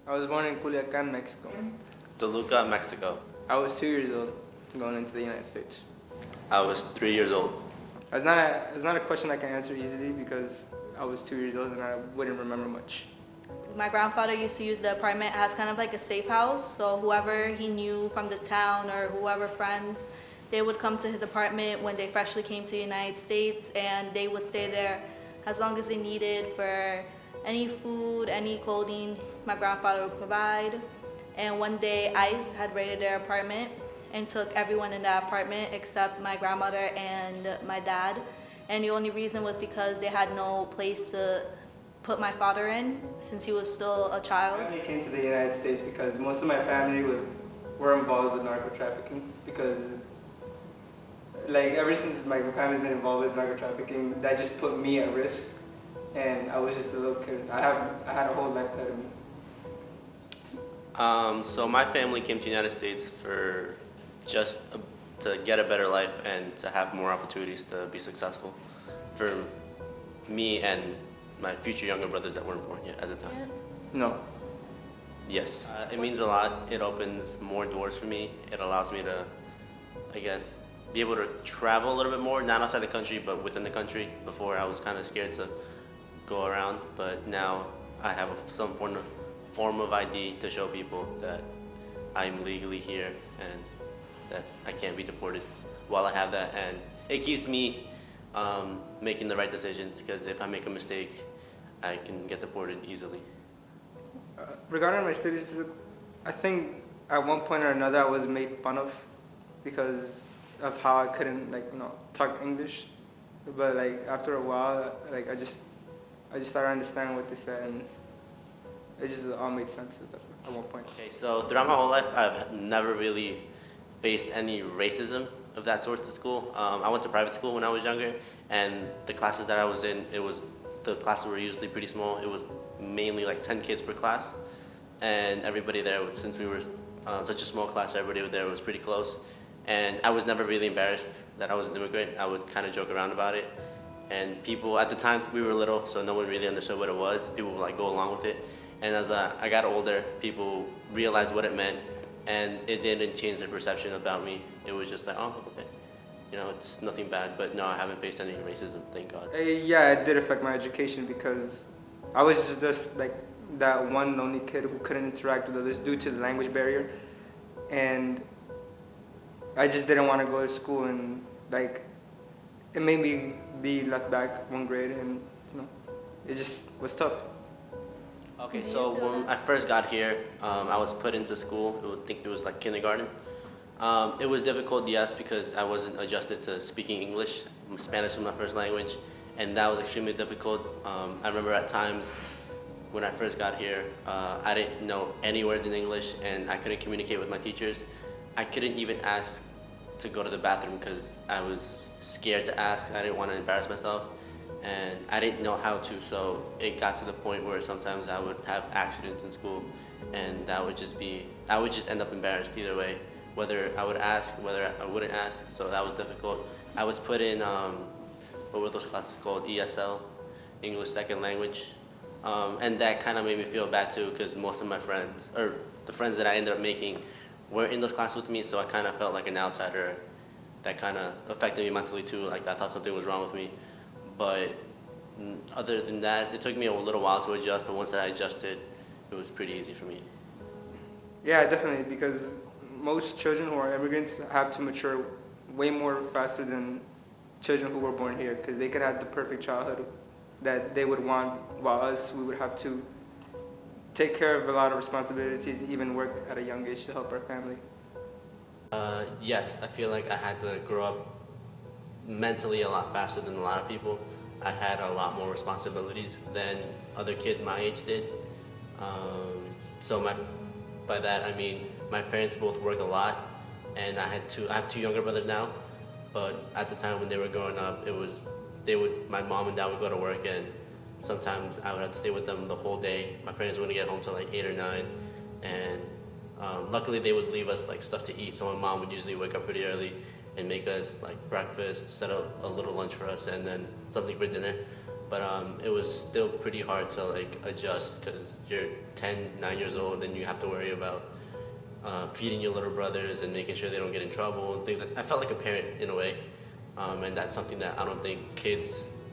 I was born in Culiacan, Mexico. Toluca, Mexico. I was 2 years old going into the United States. I was 3 years old. It's not a question I can answer easily because I was 2 years old and I wouldn't remember much. My grandfather used to use the apartment as kind of like a safe house, so whoever he knew from the town or whoever friends, they would come to his apartment when they freshly came to the United States, and they would stay there as long as they needed for any food, any clothing my grandfather would provide. And one day ICE had raided their apartment and took everyone in that apartment except my grandmother and my dad. And the only reason was because they had no place to put my father in since he was still a My child. family came to the United States because most of my family were involved with narco trafficking because ever since my family's been involved with narco trafficking, that just put me at risk, and I was just a little kid. I had a whole life ahead of me. So my family came to the United States for just to get a better life and to have more opportunities to be successful for me and my future younger brothers that weren't born yet at the time. No. Yes, it means a lot. It opens more doors for me. It allows me to, I guess, be able to travel a little bit more, not outside the country, but within the country. Before I was kind of scared to go around, but now I have some form of ID to show people that I'm legally here and that I can't be deported while I have that. And it keeps me making the right decisions, because if I make a mistake, I can get deported easily. Regarding my citizenship, I think at one point or another I was made fun of because of how I couldn't talk English. But after a while, I just started understanding what they said, and it just all made sense at one point. Okay, so throughout my whole life, I've never really faced any racism of that sort at school. I went to private school when I was younger, and the classes that I was in, the classes were usually pretty small. It was mainly like 10 kids per class, and everybody there, since we were such a small class, everybody there was pretty close. And I was never really embarrassed that I was an immigrant. I would kind of joke around about it. And people, at the time, we were little, so no one really understood what it was. People would go along with it. And as I got older, people realized what it meant, and it didn't change their perception about me. It was just oh, okay. It's nothing bad, but no, I haven't faced any racism, thank God. Yeah, it did affect my education because I was just that one lonely kid who couldn't interact with others due to the language barrier, and I just didn't want to go to school, and it made me be left back one grade, and it just was tough. Okay, so when I first got here, I was put into school. I think it was kindergarten. It was difficult, yes, because I wasn't adjusted to speaking English. Spanish was my first language, and that was extremely difficult. I remember at times when I first got here, I didn't know any words in English, and I couldn't communicate with my teachers. I couldn't even ask to go to the bathroom because I was scared to ask. I didn't want to embarrass myself, and I didn't know how to, so it got to the point where sometimes I would have accidents in school, and I would just end up embarrassed either way, whether I would ask, whether I wouldn't ask, so that was difficult. I was put in, what were those classes called? ESL, English Second Language, and that kind of made me feel bad too, because most of my friends, or the friends that I ended up making, weren't in those classes with me, so I kind of felt like an outsider. That kind of affected me mentally too, I thought something was wrong with me. But other than that, it took me a little while to adjust, but once I adjusted, it was pretty easy for me. Yeah, definitely, because most children who are immigrants have to mature way more faster than children who were born here, because they could have the perfect childhood that they would want, while us, we would have to take care of a lot of responsibilities, even work at a young age to help our family. Yes, I feel like I had to grow up mentally a lot faster than a lot of people. I had a lot more responsibilities than other kids my age did. By that I mean my parents both work a lot, and I have two younger brothers now, but at the time when they were growing up, my mom and dad would go to work, and sometimes I would have to stay with them the whole day. My parents wouldn't get home till 8 or 9, and luckily they would leave us stuff to eat, so my mom would usually wake up pretty early and make us breakfast, set up a little lunch for us, and then something for dinner. but it was still pretty hard to like adjust because you're 9 years old and you have to worry about feeding your little brothers and making sure they don't get in trouble and things like. I felt like a parent in a way, and that's something that I don't think kids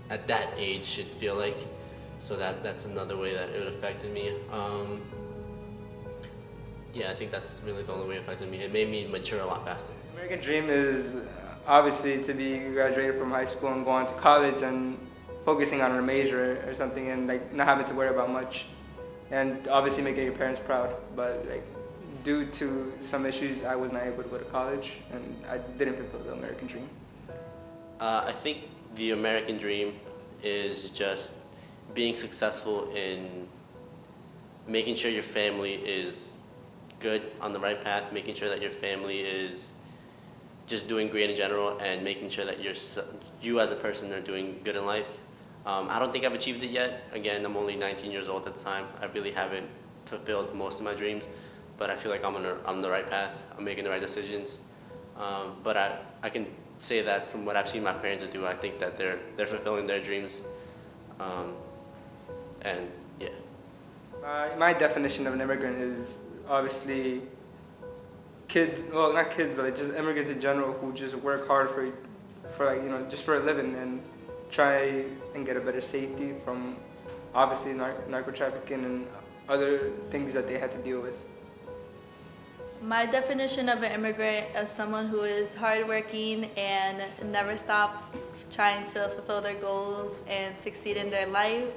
at that age should feel like. So that's another way that it affected me. Yeah, I think that's really the only way it affected me. It made me mature a lot faster. American dream is obviously to be graduated from high school and go on to college and focusing on a major or something and like not having to worry about much, and obviously making your parents proud. But like due to some issues, I was not able to go to college and I didn't fulfill the American dream. I think the American dream is just being successful in making sure your family is good on the right path, making sure that your family is just doing great in general, and making sure that you as a person are doing good in life. I don't think I've achieved it yet. Again, I'm only 19 years old at the time. I really haven't fulfilled most of my dreams, but I feel like I'm on the right path. I'm making the right decisions. But I can say that from what I've seen my parents do, I think that they're fulfilling their dreams. And yeah. My definition of an immigrant is obviously kids, well not kids, but like just immigrants in general who just work hard for like, just for a living and try and get a better safety from obviously narco trafficking and other things that they had to deal with. My definition of an immigrant is someone who is hardworking and never stops trying to fulfill their goals and succeed in their life,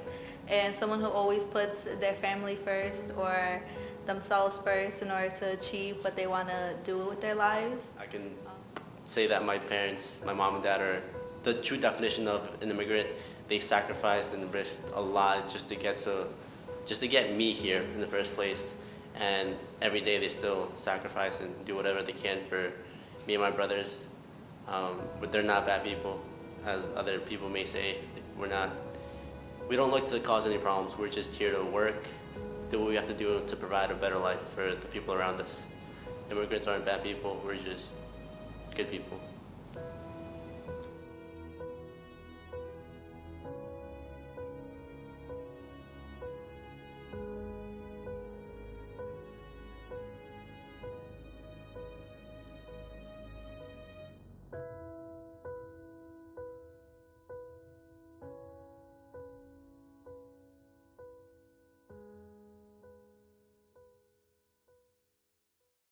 and someone who always puts their family first or themselves first in order to achieve what they want to do with their lives. I can say that my parents, my mom and dad, are the true definition of an immigrant. They sacrificed and risked a lot just to get me here in the first place. And every day they still sacrifice and do whatever they can for me and my brothers. But they're not bad people, as other people may say. We don't look to cause any problems. We're just here to work, do what we have to do to provide a better life for the people around us. Immigrants aren't bad people. We're just good people.